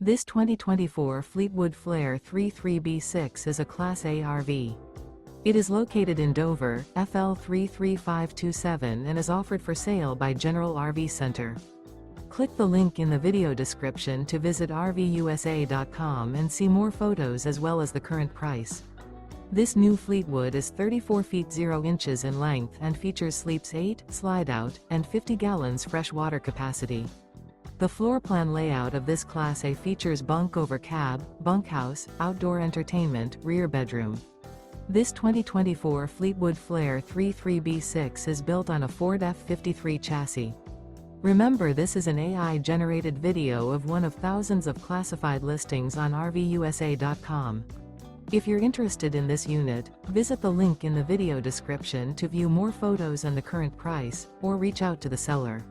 This 2024 Fleetwood Flair 33B6 is a Class A RV. It is located in Dover, FL 33527 and is offered for sale by General RV Center. Click the link in the video description to visit RVUSA.com and see more photos as well as the current price. This new Fleetwood is 34 feet 0 inches in length and features sleeps 8, slide-out, and 50 gallons fresh water capacity. The floor plan layout of this Class A features bunk over cab, bunkhouse, outdoor entertainment, rear bedroom. This 2024 Fleetwood Flair 33B6 is built on a Ford F53 chassis. Remember, this is an AI-generated video of one of thousands of classified listings on RVUSA.com. If you're interested in this unit, visit the link in the video description to view more photos and the current price, or reach out to the seller.